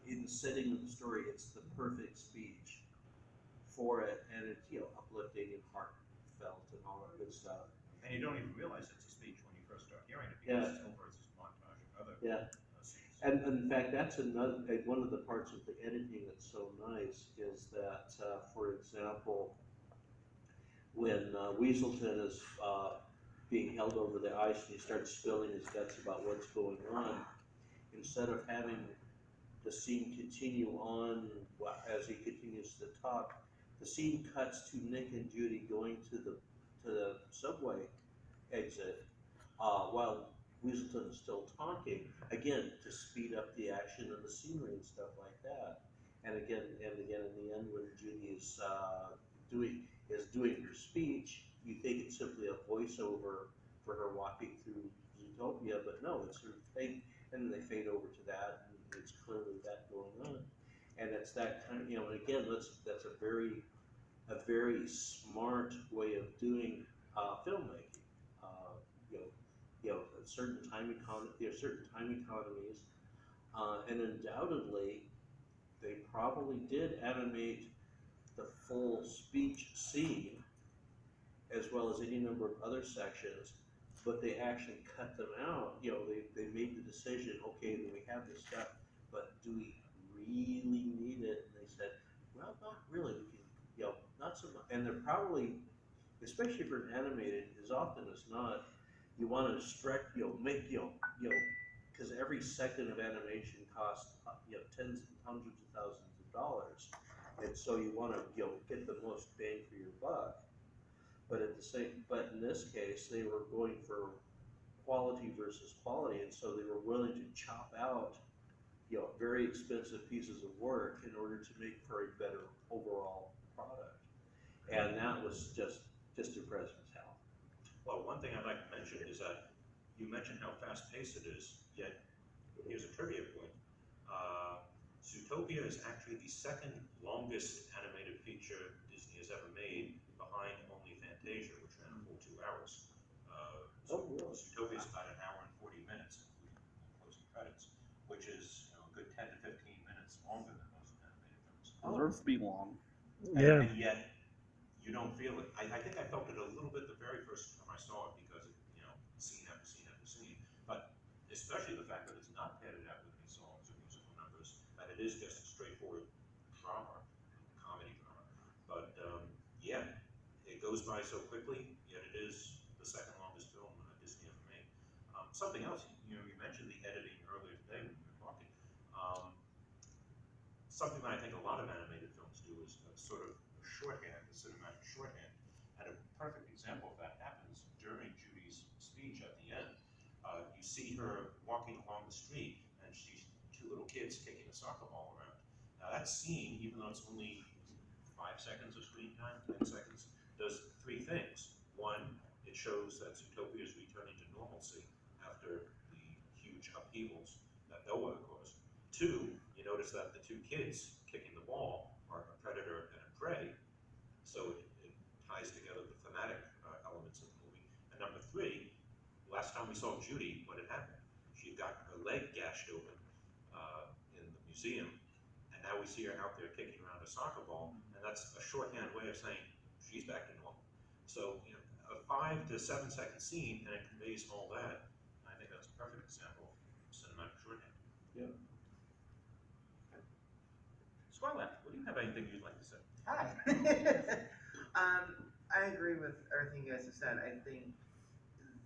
in the setting of the story, it's the perfect speech for it, and it's uplifting and heartfelt and all that good stuff. And you don't even realize it's a speech when you first start hearing it because Yeah, it's over as this montage of other yeah. scenes. And in fact, that's another one of the parts of the editing that's so nice is that, for example, when Weaselton is being held over the ice and he starts spilling his guts about what's going on, instead of having the scene continue on as he continues to talk, the scene cuts to Nick and Judy going to the subway exit while Weaselton is still talking, again, to speed up the action and the scenery and stuff like that. And again, in the end, when Judy is doing her speech, you think it's simply a voiceover for her walking through Zootopia, but no, it's her thing, and then they fade over to that, and it's clearly that going on, and it's that kind of, and again, that's a very smart way of doing filmmaking. Uh, you know, certain time economies, and undoubtedly they probably did animate the full speech scene as well as any number of other sections, but they actually cut them out. They made the decision, okay, then we have this stuff, but do we really need it? And they said, well, not really. We can, not so much. And they're probably, especially for an animated, as often as not, you want to stretch, because every second of animation costs, tens and hundreds of thousands of dollars, and so you want to, get the most bang for your buck. But in this case, they were going for quality versus quality, and so they were willing to chop out, very expensive pieces of work in order to make for a better overall product. And that was just impressive as hell. Well, one thing I'd like to mention is that you mentioned how fast-paced it is, yet here's a trivia point. Zootopia is actually the second longest animated feature Disney has ever made, behind only Fantasia, which ran a full 2 hours. Oh, really? Zootopia is about an hour and 40 minutes, including closing credits, which is a good 10 to 15 minutes longer than most animated films. Deserves to be long. Yeah. And yet, you don't feel it. I think I felt it a little bit the very first time I saw it because scene after scene after scene. But especially the fact that it's not padded out with any songs or musical numbers, that it is just a straightforward drama, comedy drama. But yeah, it goes by so quickly. Yet it is the second longest film Disney ever made. Something else, you mentioned the editing earlier today when we were talking. Something that I think a lot of animated films do is sort of shorthand, the cinematic shorthand. And a perfect example of that happens during Judy's speech at the end. You see her walking along the street, and she's two little kids kicking a soccer ball around. Now that scene, even though it's only 5 seconds of screen time, 10 seconds, does three things. One, it shows that Zootopia is returning to normalcy after the huge upheavals that Noah caused. Two, you notice that the two kids kicking the ball are a predator and a prey, so it ties together the thematic elements of the movie. And number three, last time we saw Judy, what had happened? She got her leg gashed open in the museum, and now we see her out there kicking around a soccer ball, and that's a shorthand way of saying she's back to normal. So a 5 to 7 second scene, and it conveys all that. I think that's a perfect example of cinematic shorthand. Yeah. Scarlett, what do you have anything you'd like to say? Hi. I agree with everything you guys have said. I think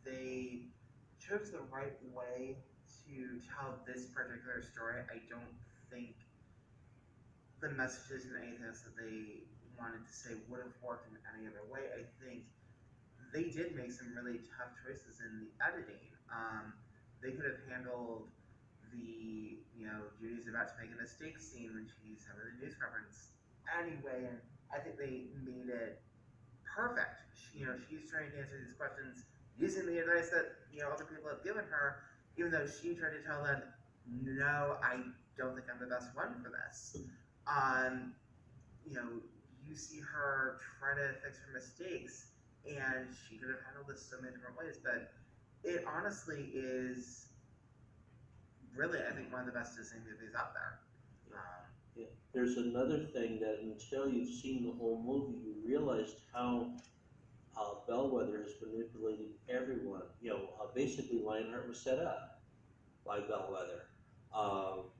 they chose the right way to tell this particular story. I don't think the messages and anything else that they wanted to say would have worked in any other way. I think they did make some really tough choices in the editing. They could have handled the, Judy's about to make a mistake scene when she's having a news conference anyway, and I think they made it perfect. She's trying to answer these questions using the advice that, other people have given her, even though she tried to tell them, no, I don't think I'm the best one for this. You see her try to fix her mistakes, and she could have handled this so many different ways, but it honestly is really, I think, one of the best Disney movies out there. there's another thing that until you've seen the whole movie, you realized how Bellwether has manipulated everyone. Basically Lionheart was set up by Bellwether. Um,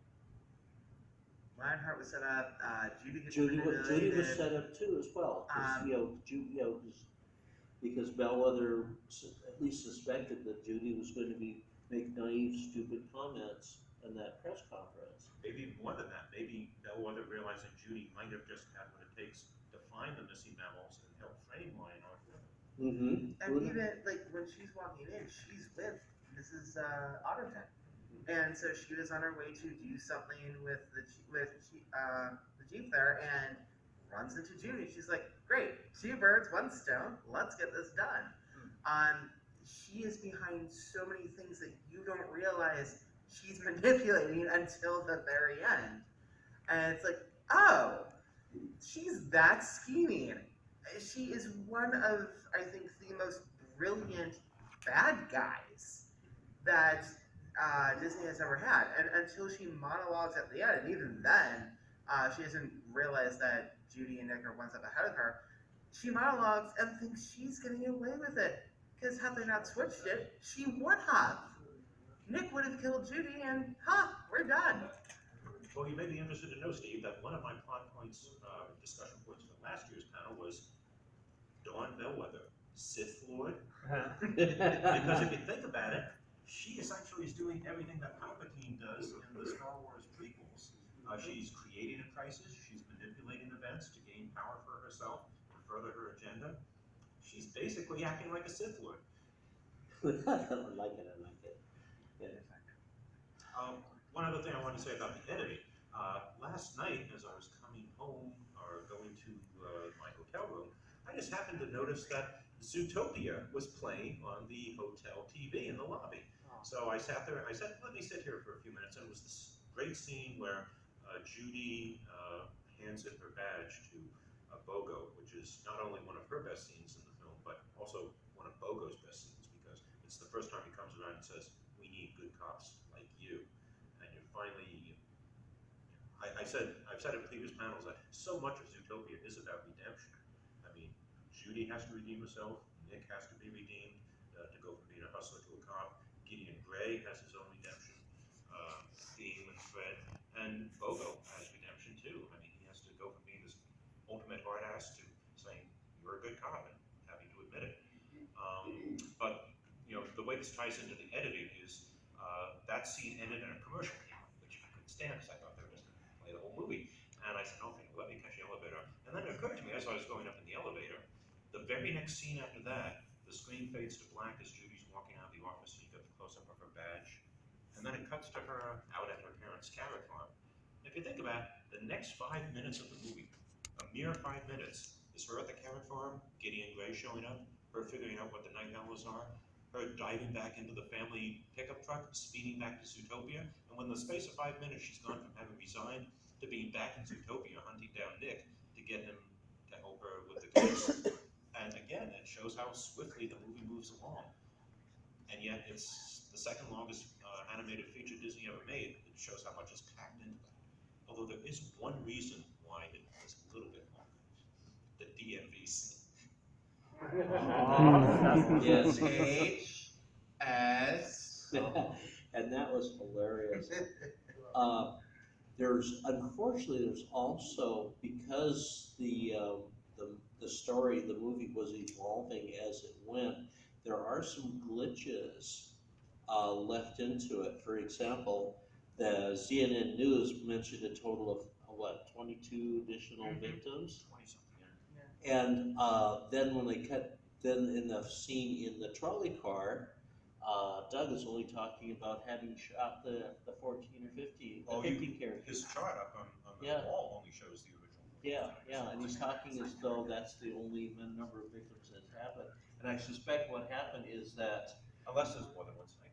Lionheart was set up. Judy gets Judy was manipulated. set up too as well, because Um, because Bellwether at least suspected that Judy was going to make naive, stupid comments in that press conference. Maybe even more than that. Maybe Bellwether realizing Judy might have just had what it takes to find the missing mammals and help frame Lionheart for them. Mm-hmm. And even like when she's walking in, she's with Mrs. Otterton, and so she was on her way to do something with the jeep there, and runs into Judy. She's like, "Great, two birds, one stone. Let's get this done." She is behind so many things that you don't realize she's manipulating until the very end, and it's like, oh, she's that scheming. She is one of, I think, the most brilliant bad guys that Disney has ever had. And until she monologues at the end, and even then, she doesn't realize that Judy and Nick are one step ahead of her. She monologues and thinks she's getting away with it. Because had they not switched it, she would have. Nick would have killed Judy, and we're done. Well, you may be interested to know, Steve, that one of my plot points, discussion points for last year's panel was Dawn Bellwether, Sith Lord. Because if you think about it, she essentially is doing everything that Palpatine does in the Star Wars prequels. She's creating a crisis, she's manipulating events to gain power for herself, to further her agenda. She's basically acting like a Sith Lord. I like it. Yeah. One other thing I wanted to say about the editing. Last night, as I was coming home or going to my hotel room, I just happened to notice that Zootopia was playing on the hotel TV in the lobby. So I sat there, I said, let me sit here for a few minutes, and it was this great scene where Judy hands in her badge to Bogo, which is not only one of her best scenes in the film, but also one of Bogo's best scenes, because it's the first time he comes around and says, we need good cops like you. And you finally, I've said it in previous panels, that so much of Zootopia is about redemption. I mean, Judy has to redeem herself, Nick has to be redeemed, to go from being a hustler to a cop. Gideon Gray has his own redemption, theme and thread, and Bogo has redemption too. I mean, he has to go from being this ultimate hard ass to saying, you're a good cop, and happy to admit it. But, the way this ties into the editing is, that scene ended in a commercial came on, which I couldn't stand, because I thought they were just going to play the whole movie. And I said, okay, let me catch the elevator. And then it occurred to me as I was going up in the elevator, the very next scene after that, the screen fades to black as Judy's walking out of the office, and you get the close-up of her badge. And then it cuts to her out at her parents' carrot farm. If you think about it, the next 5 minutes of the movie, a mere 5 minutes, is her at the carrot farm, Gideon Gray showing up, her figuring out what the night owls are, her diving back into the family pickup truck, speeding back to Zootopia, and when the space of 5 minutes she's gone from having resigned to being back in Zootopia, hunting down Nick to get him to help her with the case. And again, it shows how swiftly the movie moves along. And yet it's the second longest animated feature Disney ever made. It shows how much is packed into that. Although there is one reason why it was a little bit longer. The DMV scene. Yes. HS. And that was hilarious. There's also, because the story, the movie was evolving as it went, there are some glitches left into it. For example, the CNN News mentioned a total of 22 additional victims. 20-something, yeah. And then when they then in the scene in the trolley car, Doug is only talking about having shot the 14 or 15, Oh, 15 characters. His chart up on the Yeah. wall only shows the original. Yeah, and he's talking as though that's the only number of victims that's happened. And I suspect what happened is that, Unless there's more than one sniper.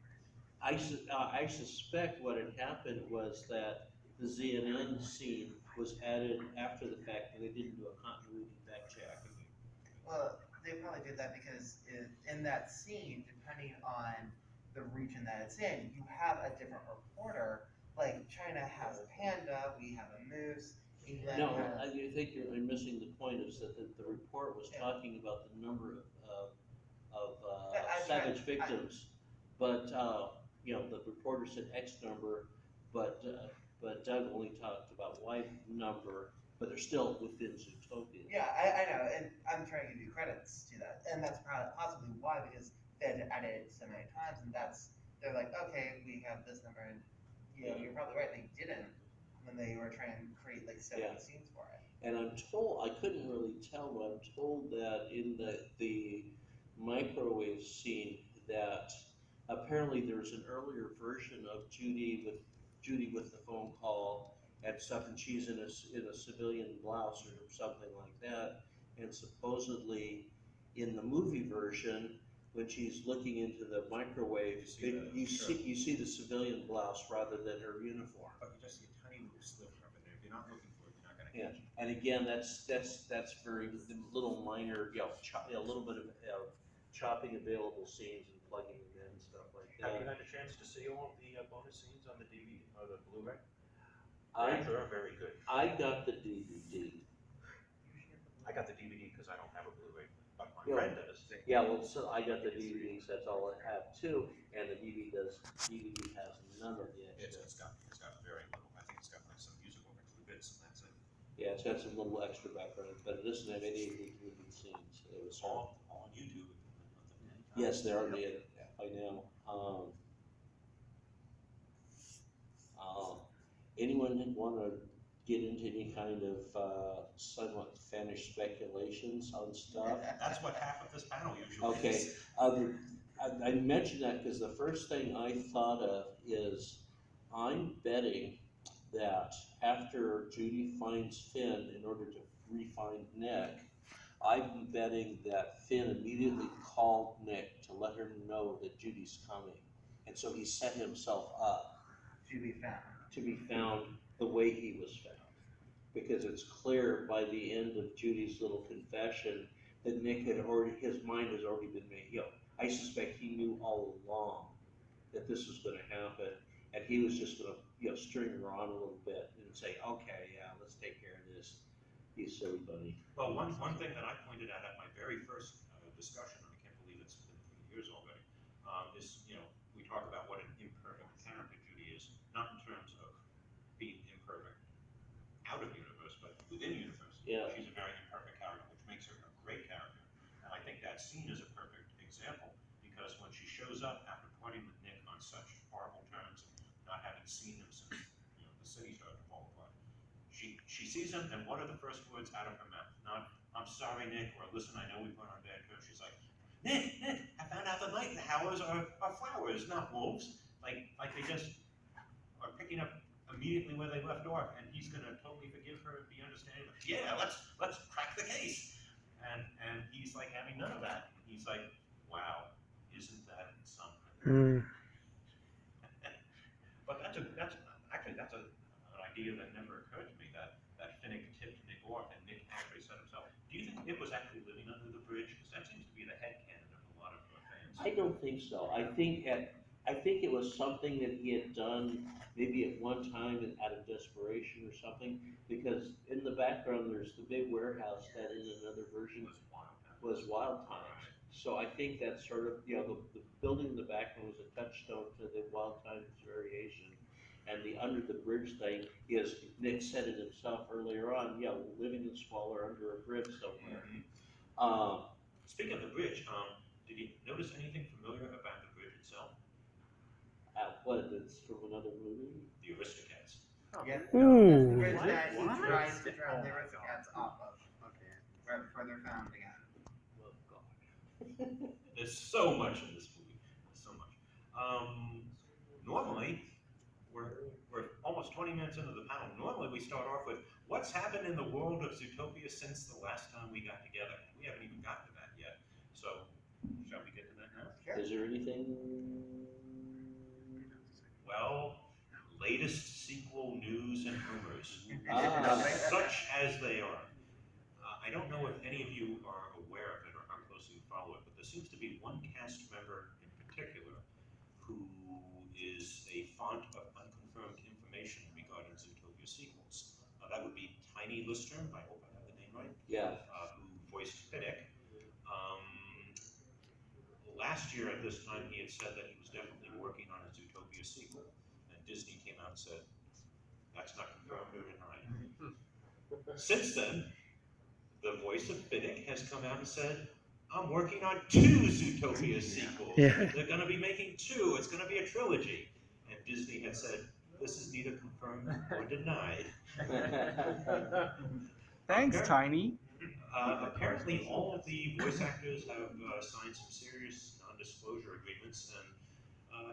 I suspect what had happened was that the CNN scene was added after the fact, and they didn't do a continuity fact check. Well, they probably did that because in that scene, depending on the region that it's in, you have a different reporter. Like China has a panda, we have a moose. You then No, have- I think you're missing the point is that the report was Yeah. talking about the number of I savage tried- victims. But, the reporter said X number, but Doug only talked about Y number, but they're still within Zootopia. Yeah, I know, and I'm trying to give you credits to that, and that's possibly why, because they had to edit it so many times, and they're like, okay, we have this number, and Yeah. you're probably right, they didn't when they were trying to create like 7 Yeah. scenes for it. And I'm told, I couldn't really tell, but I'm told that in the microwave scene that apparently there's an earlier version of Judy with the phone call and stuff, and she's in a civilian blouse or something like that. And supposedly in the movie version, when she's looking into the microwave, you see the civilian blouse rather than her uniform. But you just see a tiny little sliver of it there. If you're not looking for it, you're not gonna Yeah, catch it. and again, that's very little minor, a little bit of chopping available scenes and plugging them in and stuff like Have you that. had a chance to see all of the bonus scenes on the DVD or the Blu-ray? They're very good. I got the DVD. I got the DVD because I don't have a Blu-ray, but my Yeah. friend does. Yeah, well, so I got the DVDs, that's all I have too, and the DVD has none of the extra. It's got very little. I think it's got like some musical bits, and that's it. Yeah, it's got some little extra background, but it doesn't have any of the movie scenes. It was It's all on YouTube. Yes, they are made, I know. Anyone wanna get into any kind of, somewhat Spanish speculations on stuff? That's what half of this panel usually Okay, is. I mentioned that because the first thing I thought of is, I'm betting that after Judy finds Finn in order to re-find Nick, I'm betting that Finn immediately called Nick to let her know that Judy's coming. And so he set himself up To be found. to be found the way he was found. Because it's clear by the end of Judy's little confession that Nick his mind has already been made. I suspect he knew all along that this was gonna happen, and he was just gonna, string her on a little bit and say, okay, yeah, let's take care of this, you silly bunny. Well, one thing that I pointed out at my very first discussion, and I can't believe it's been 3 years already, is, we talk about what an imperfect character Judy is, not in terms of being imperfect out of universe, but within universe. Yeah. She's a very imperfect character, which makes her a great character. And I think that scene is a perfect example, because when she shows up after parting with Nick on such horrible terms, not having seen him since the city started to fall apart, she sees him, and what are the first words out of her mouth? Not, I'm sorry, Nick, or listen, I know we've gone on bad terms. She's like, Nick, I found out that night owls are flowers, not wolves. Like they just are picking up immediately where they left off, and he's gonna totally forgive her and be understanding. Like, yeah, let's crack the case. And he's like having none of that. He's like, wow, isn't that something? But that's an idea that never occurred to me, that Finnick tipped Nick off and Nick actually set himself. Do you think Nick was actually living under the bridge? Because that seems to be the headcanon of a lot of fans. I don't think so. I think it was something that he had done maybe at one time out of desperation or something, because in the background there's the big warehouse that in another version was Wild Times. So I think that sort of, the building in the background was a touchstone to the Wild Times variation. And the under the bridge thing is, Nick said it himself earlier on, living in squalor under a bridge somewhere. Speaking of the bridge, did you notice anything familiar about the bridge itself? What, it's from another movie? The Aristocats. Yeah. Ooh. The bridge that he What? tries to drown the Aristocats off of, Okay. right before they're found again. Oh, God. There's so much in this movie. So much. Normally, we're almost 20 minutes into the panel. Normally, we start off with what's happened in the world of Zootopia since the last time we got together. We haven't even gotten to that yet. So, shall we get to that now? Sure. Is there anything? Well, latest sequel news and rumors, Ah. such as they are. I don't know if any of you are aware of it or how closely you follow it, but there seems to be one cast member in particular who is a font of unconfirmed information regarding Zootopia sequels. That would be Ty Tiny Lister, I hope I have the name right, Yeah. who voiced Finnick. Um, Last year at this time, he had said that he was definitely working on a Zootopia sequel, and Disney came out and said, that's not confirmed or denied. Since then, the voice of Finnick has come out and said, I'm working on two Zootopia sequels. Yeah. They're going to be making two. It's going to be a trilogy. And Disney had said, this is neither confirmed or denied. Thanks, Appar- Tiny. Apparently, all of the voice actors have signed some serious non-disclosure agreements, and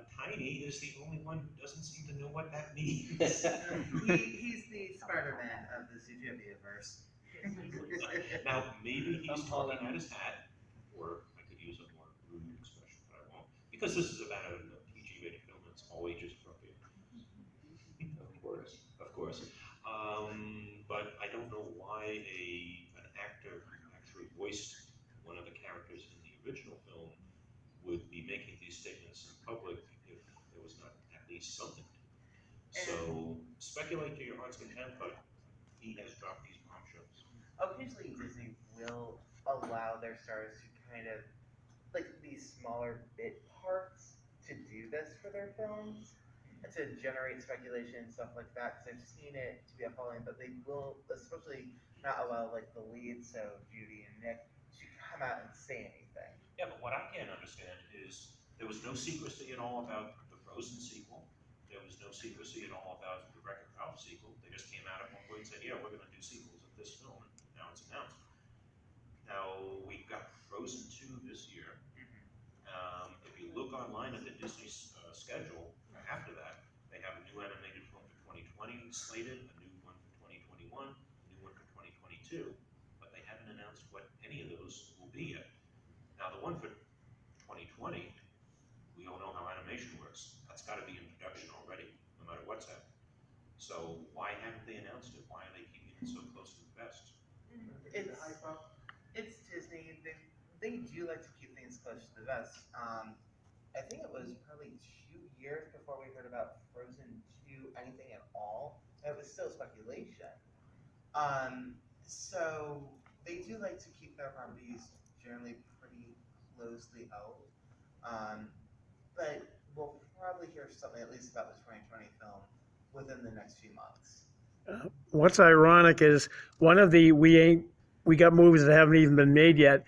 Tiny is the only one who doesn't seem to know what that means. He's the Spider-Man of the Zootopia verse. Now, maybe he's talking out his hat, or I could use a more rude expression, but I won't, because this is about a PG-rated film. It's all ages appropriate. Of course. But I don't know why an actor who actually voiced one of the characters in the original film would be making these statements in public if there was not at least something. So speculate to your heart's content, but he has dropped these bombshells. Occasionally Disney will allow their stars to kind of, like these smaller bit parts, to do this for their films, and to generate speculation and stuff like that, because I've seen it to be a following, but they will especially not allow like the leads, so Judy and Nick, to come out and say anything. Yeah, but what I can't understand is there was no secrecy at all about the Frozen sequel. There was no secrecy at all about the Wreck-It Ralph sequel. They just came out at one point and said, yeah, we're going to do sequels of this film, and now it's announced. Now, we've got Frozen 2 this year. If you look online at the Disney schedule after that, they have a new animated film for 2020 slated, a new one for 2021, a new one for 2022, but they haven't announced what any of those will be yet. Now, the one for 2020, we all know how animation works. That's got to be in production already, no matter what's happening. So why haven't they announced it? Why are they keeping it so close to the vest? It's Disney. They do like to keep things close to the vest. I think it was probably 2 years before we heard about Frozen 2, anything at all. It was still speculation. So they do like to keep their properties generally pretty closely held. But we'll probably hear something at least about the 2020 film within the next few months. What's ironic is one of the we got movies that haven't even been made yet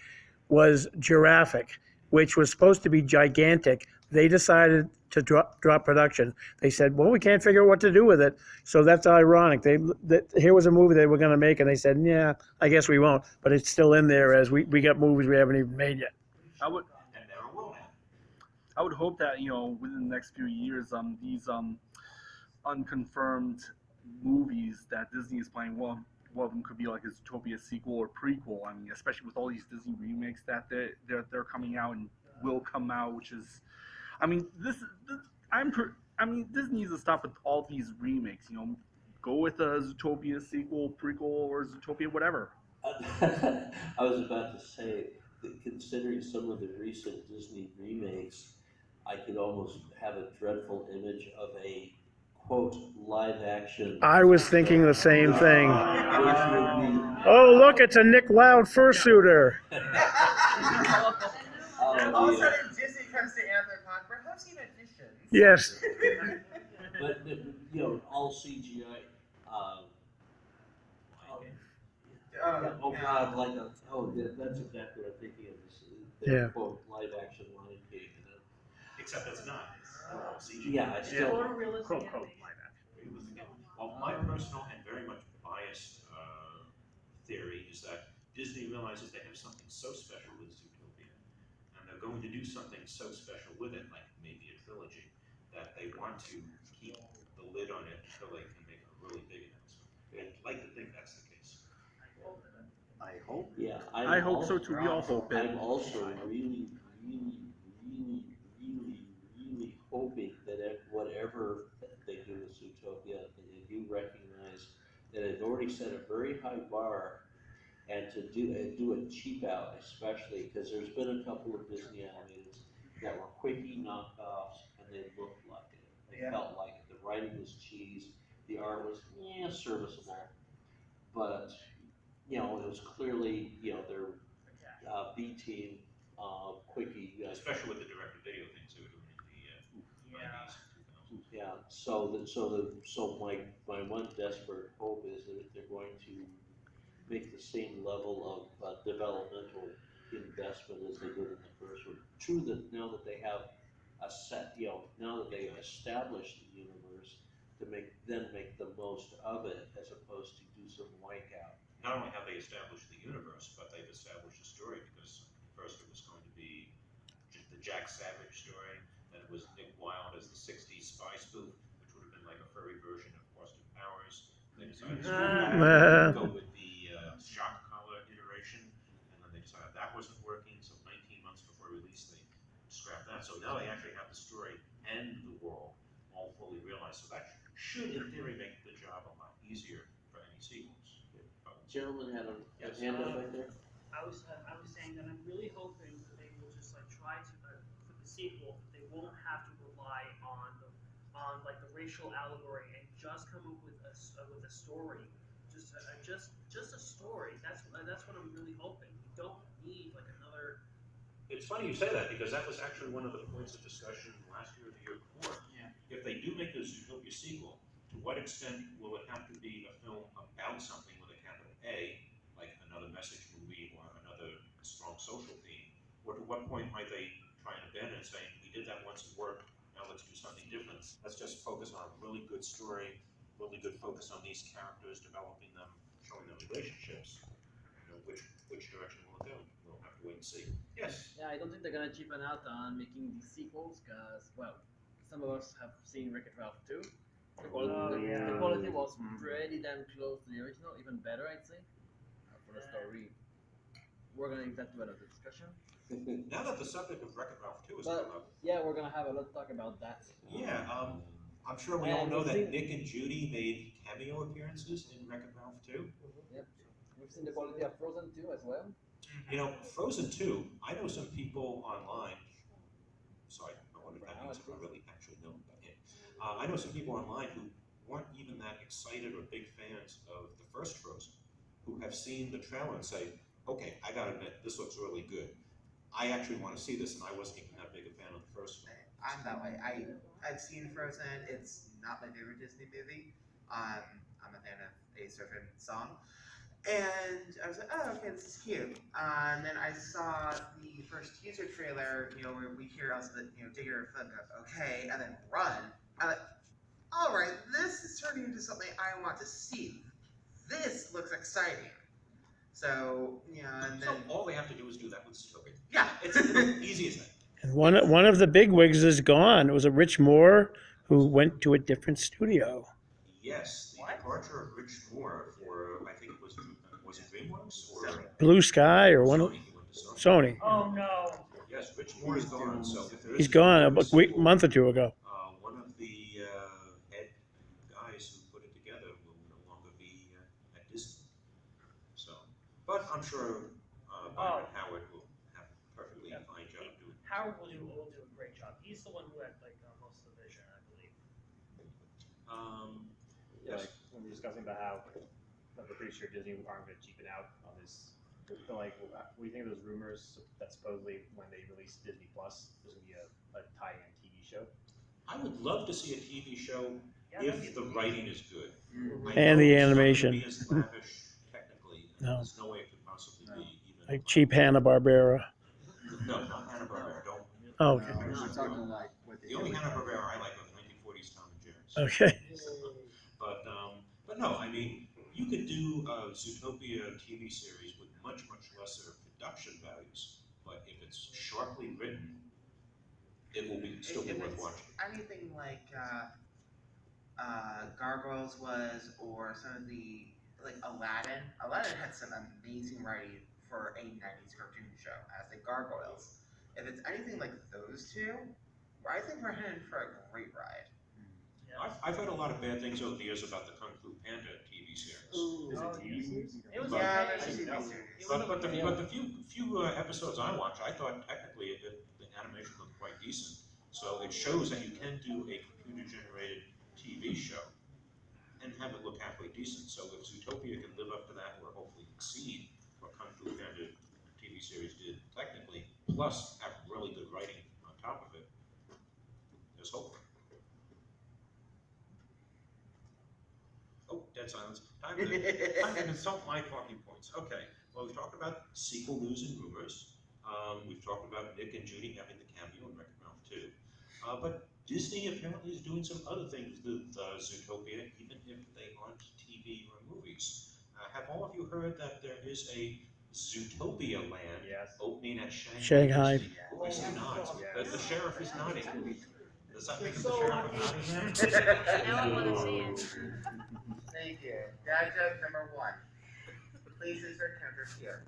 was Giraffic, which was supposed to be gigantic. They decided to drop production. They said, well, we can't figure out what to do with it. So that's ironic. Here was a movie they were going to make, and they said, yeah, I guess we won't. But it's still in there as we got movies we haven't even made yet. I would And never will happen. I would hope that within the next few years, these unconfirmed movies that Disney is playing, one of them could be like a Zootopia sequel or prequel. I mean, especially with all these Disney remakes that they're coming out and will come out, which is, I mean, Disney needs to stop with all these remakes. Go with a Zootopia sequel, prequel, or Zootopia whatever. I was about to say that considering some of the recent Disney remakes, I could almost have a dreadful image of a quote live action. I was thinking the same thing. Which would be Oh, look, it's a Nick Loud fursuiter. All of a the, sudden, Disney comes to Anthrocon. Perhaps in addition. Yes. but all CGI. Oh yeah. God, like that's exactly what I'm thinking of. Yeah. Quote live action Lion King. Except it's not. It's CGI. Yeah, I still. Quote, like that. Well, my personal and very much biased theory is that Disney realizes they have something so special with Zootopia, and they're going to do something so special with it, like maybe a trilogy, that they want to keep the lid on it until they can make a really big announcement. I'd like to think that's the case. I hope. Yeah, I hope so too. We all hope it. I'm also really hoping that whatever they do with Zootopia, they do recognize that they've already set a very high bar, and to do a cheap out, especially because there's been a couple of Disney animateds that were quickie knockoffs, and they looked like it. They felt like it. The writing was cheese, the art was serviceable. but, you know, it was clearly, you know, their, B team, quickie, Especially with the direct-to-video things they were doing in the nineties and 2000s. yeah, so my one desperate hope is that they're going to make the same level of developmental investment as they did in the first one. True that now that they have a set, you know, now that they've established the universe, to make the most of it as opposed to do some whiteout. Not only have they established the universe, but they've established a story, because first it was going to be the Jack Savage story, then it was Nick Wilde as the '60s spy spoof, which would have been like a furry version of Austin Powers. They decided to go with the shock collar iteration, and then they decided that wasn't working, so 19 months before release they scrapped that. So now they actually have the story and the world all fully realized. So that should, in theory, make the job a lot easier for any sequels. Gentlemen had a Yes. hand up right there. I was saying that I'm really hoping that they will just like try to for the sequel that they won't have to rely on like the racial allegory and just come up with a story, just a story. That's what I'm really hoping. We don't need like another. It's funny you say that, because that was actually one of the points of discussion last year or the year before. Yeah. If they do make the Zootopia sequel, to what extent will it have to be a film about something with a capital A, like another message movie or another strong social theme? Or to what point might they try and abandon it, saying, we did that once, it worked, now let's do something different. Let's just focus on a really good story, really good focus on these characters, developing them, showing them relationships. You know, which direction will it go? We'll have to wait and see. Yes? Yeah, I don't think they're gonna cheapen out on making these sequels, because, well, some of us have seen Wreck-It Ralph 2. The quality was pretty damn close to the original, even better, I'd say. For the story, we're gonna leave that to another discussion. Now that the subject of Wreck-It Ralph 2 has But- come up, Yeah, we've have a lot to talk about that. yeah, I'm sure we all And know we've that seen- Nick and Judy made cameo appearances in Wreck-It Ralph 2. We've seen the quality of Frozen 2 as well. You know, Frozen 2, I know some people online, sorry, I wonder if that means if I really actually know about him. I know some people online who weren't even that excited or big fans of the first Frozen, who have seen the trailer and say, okay, I gotta admit, this looks really good. I actually wanna see this, and I wasn't even that big a fan of the first one. I'm that way. I've seen Frozen. It's not my favorite Disney movie. I'm a fan of a certain song, and I was like, oh, okay, this is cute. And then I saw the first teaser trailer, you know, where we hear also that, you know, dig your foot, okay, and then run. I'm like, all right, this is turning into something I want to see. This looks exciting. So, you know, and So then all they have to do is do that with Zootopia. yeah, It's easy as that. And one of the bigwigs is gone. It was a Rich Moore who went to a different studio. Yes, the departure of Rich Moore for, I think it was it DreamWorks or Sony. Blue Sky or one of Sony? He went to Sony. Sony. Oh no. Yes, Rich Moore is gone, so if there is He's gone a sequel, month or two ago. one of the head guys who put it together will no longer be at Disney. So, but I'm sure Byron Howard will have a perfectly fine job doing it. Howard will do a great job. He's the one who had like most of the vision, I believe. Yes. Like when we were discussing about how I'm pretty sure Disney aren't going to cheapen out on this. But like, what do you think of those rumors that supposedly when they release Disney Plus, there's going to be a tie-in TV show? I would love to see a TV show Yeah, that'd if be the writing is good. I And know the it's not gonna animation. be as lavish technically, and No. there's no way it could possibly be even. Like cheap Hanna-Barbera. No, not Hanna-Barbera, don't. Oh, okay. We're talking like what The only Hanna-Barbera I like are the 1940s Tom and Jerry's. Okay. But no, I mean, you could do a Zootopia TV series with much lesser production values, but if it's sharply written, it will be still be if worth it's watching. anything like Gargoyles was, or some of the like Aladdin. Aladdin had some amazing writing for a '90s cartoon show, as did Gargoyles. If it's anything like those two, I think we're headed for a great ride. I've heard a lot of bad things over the years about the Kung Fu Panda TV series. Is it TV series? It was Yeah, okay. there's a TV No. series. But the few episodes I watched, I thought technically the animation looked quite decent. So it shows that you can do a computer-generated TV show and have it look halfway decent. So if Zootopia can live up to series did technically, plus have really good writing on top of it, there's hope. Oh, dead silence. Time to consult my talking points. Okay, well, we've talked about sequel news and rumors. We've talked about Nick and Judy having the cameo in Wreck-It Ralph 2. But Disney apparently is doing some other things with Zootopia, even if they aren't TV or movies. Have all of you heard that there is a Zootopia land Yes. opening at Shanghai. Disney? Oh, I see nods. Yes. The sheriff is nodding. Does that make him the sheriff of Nottingham? Now I wanna see it. Thank you. Dad joke number 1. Please insert counter here.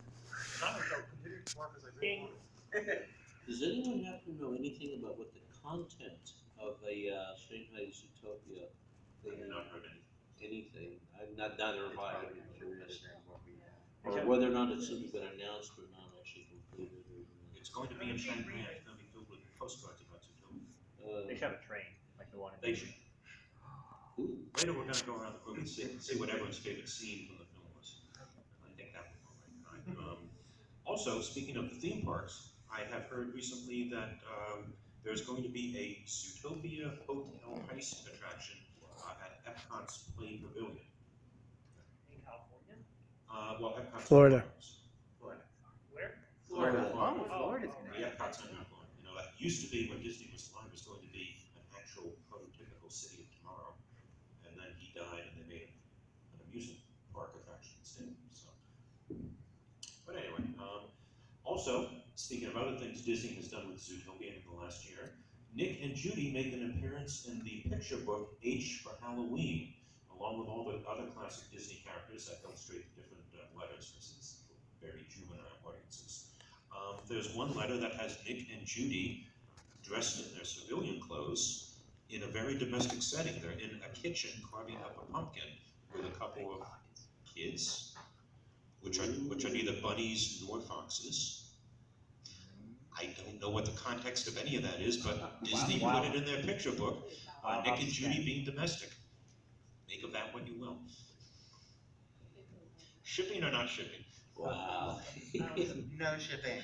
Ding. Does anyone happen to know anything about what the content of a Shanghai Zootopia thing I've is? not heard anything. Anything? I've not done it, but I'm curious. What we have. Or whether or not it's something been announced but not actually completed. It's going to be in Shanghai. It's going to be filled with postcards about Zootopia. They should have a train, like the one in They should. Ooh. Later, we're going to go around the book and see what everyone's favorite scene from the film was. I think that would go right. Also, speaking of the theme parks, I have heard recently that there's going to be a Zootopia hotel heist attraction at Epcot's Play Pavilion. In California? Well, Epcot's Florida. Florida. Where? Florida. Florida. Oh, Florida's The gonna Epcot's in Florida. You know, that used to be when Disney was alive, was going to be an actual prototypical city of tomorrow. And then he died and they made an amusement park attraction instead, so. But anyway, also, speaking of other things Disney has done with Zootopia in the last year, Nick and Judy make an appearance in the picture book H for Halloween, along with all the other classic Disney characters that illustrate the different letters for since very juvenile audiences. There's one letter that has Nick and Judy dressed in their civilian clothes in a very domestic setting. They're in a kitchen carving up a pumpkin with a couple of kids, which are neither bunnies nor foxes. I don't know what the context of any of that is, but Disney Wow. put it in their picture book. Wow. Nick and Judy being domestic. Make of that what you will. Shipping or not shipping? Wow. No shipping.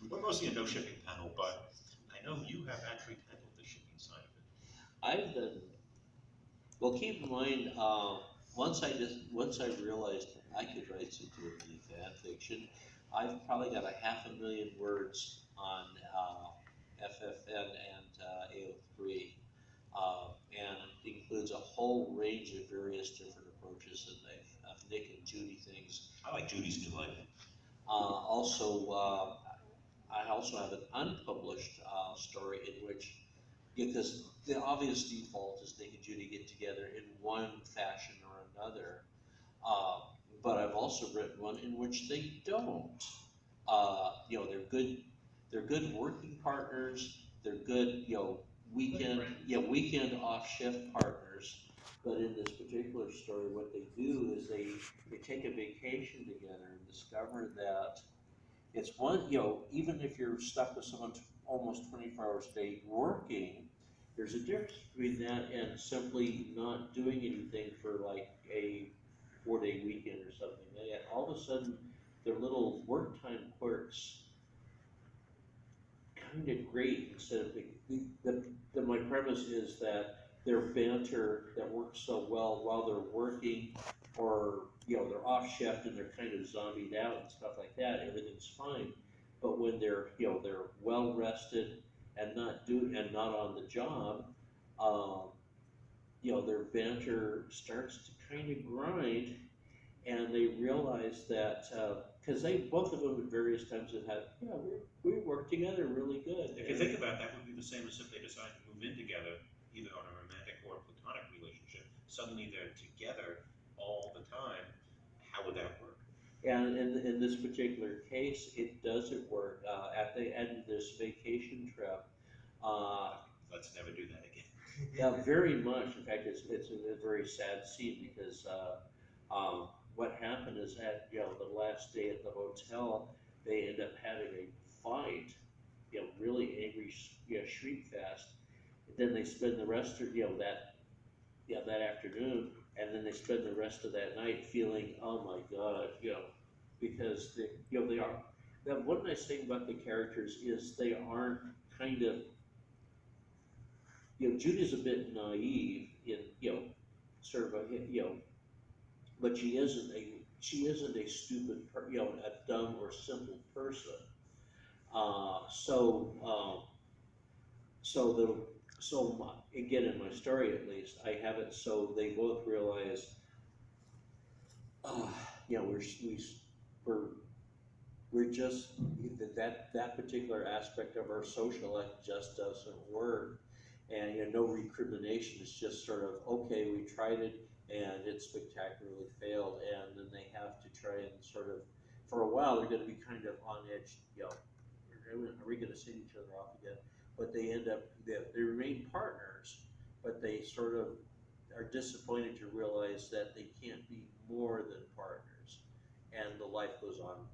We're mostly a no shipping panel, but I know you have actually handled the shipping side of it. I've done, well, keep in mind, once I realized I could write Zootopia fan fiction, I've probably got 500,000 words on FFN and AO3, and it includes a whole range of various different approaches of Nick and Judy things. I like Judy's new life. I also have an unpublished story in which, because the obvious default is Nick and Judy get together in one fashion or another, but I've also written one in which they don't. They're good working partners. They're good, weekend off shift partners. But in this particular story, what they do is they take a vacation together and discover that it's one, even if you're stuck with someone almost 24 hours a day working, there's a difference between that and simply not doing anything for like a 4-day weekend or something. And all of a sudden, their little work time quirks kind of great instead of my premise is that their banter that works so well while they're working, or they're off shift and they're kind of zombied out and stuff like that, everything's fine. But when they're well rested and not on the job, their banter starts to kind of grind, and they realize that because both of them at various times have had, we work together really good. If you think about it, that would be the same as if they decide to move in together, either on a romantic or platonic relationship. Suddenly they're together all the time. How would that work? And in this particular case, it doesn't work. At the end of this vacation trip, Let's never do that again. yeah, very much. In fact, it's a very sad scene because what happened is that the last day at the hotel, they end up having a fight, really angry, shriek fest. Then they spend the rest of that afternoon, and then they spend the rest of that night feeling, oh my God, because they are that one nice thing about the characters is they aren't kind of, Judy's a bit naive in, sort of a, but she isn't a stupid, a dumb or simple person. So the, again, in my story at least, I have it so they both realize, we're, we're just, that particular aspect of our social life just doesn't work. And, no recrimination, it's just sort of, okay, we tried it and it spectacularly failed. And then they have to try and sort of, for a while, they're gonna be kind of on edge, are we gonna send each other off again? But they end up, they remain partners, but they sort of are disappointed to realize that they can't be more than partners. And the life goes on,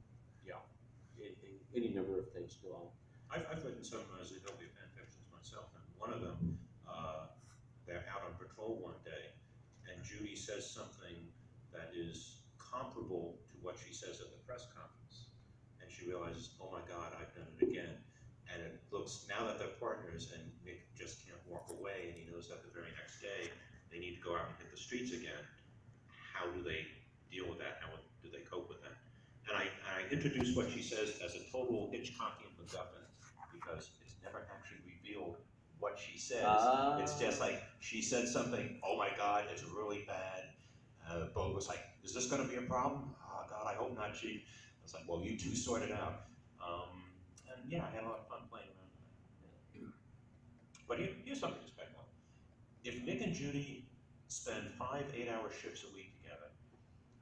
any number of things go on. I've written some Zootopia fan fictions myself, and one of them, they're out on patrol one day, and Judy says something that is comparable to what she says at the press conference. And she realizes, oh my God, I've done it again. And it looks, now that they're partners and Nick just can't walk away, and he knows that the very next day they need to go out and hit the streets again, how do they deal with that? How do they cope with that? And I introduce what she says as a total Hitchcockian MacGuffin, because it's never actually revealed what she says. It's just like, she said something, oh my God, it's really bad. Bo was like, is this gonna be a problem? Oh God, I hope not, Chief. I was like, well, you two sort it out. And yeah, I had a lot of fun playing around with that. But here's something to expect though. If Nick and Judy spend 5 8-hour shifts a week together,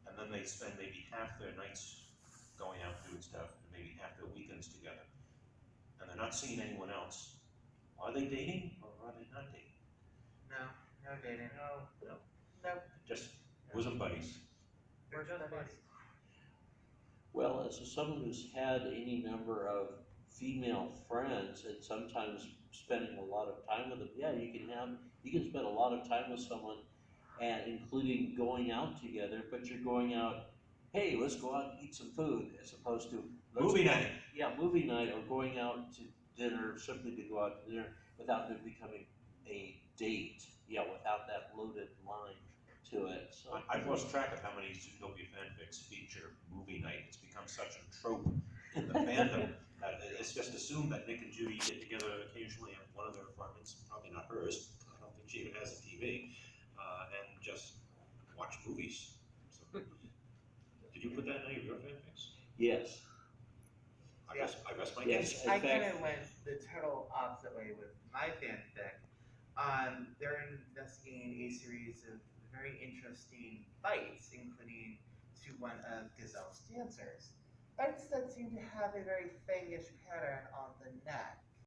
and then they spend maybe half their nights going out doing stuff, and maybe half their weekends together, and they're not seeing anyone else, are they dating or are they not dating? No, no dating. No. Nope. Just bosom buddies. We're just buddies. Well, as someone who's had any number of female friends and sometimes spending a lot of time with them, you can spend a lot of time with someone, and including going out together, but you're going out, hey, let's go out and eat some food, as opposed to Movie night. Yeah, movie night, or going out to dinner, simply to go out to dinner without it becoming a date, without that loaded line to it. So I've lost track of how many Zootopia fanfics feature movie night. It's become such a trope in the fandom. It's just assumed that Nick and Judy get together occasionally in one of their apartments, probably not hers. I don't think she even has a TV, and just watch movies. So, did you put that in any of your fanfics? yes, I rest my Yes. case. In I fact- kind of went the total opposite way with my fanfic. They're investigating a series of very interesting bites, including to one of Gazelle's dancers. Bites that seem to have a very fangish pattern on the neck.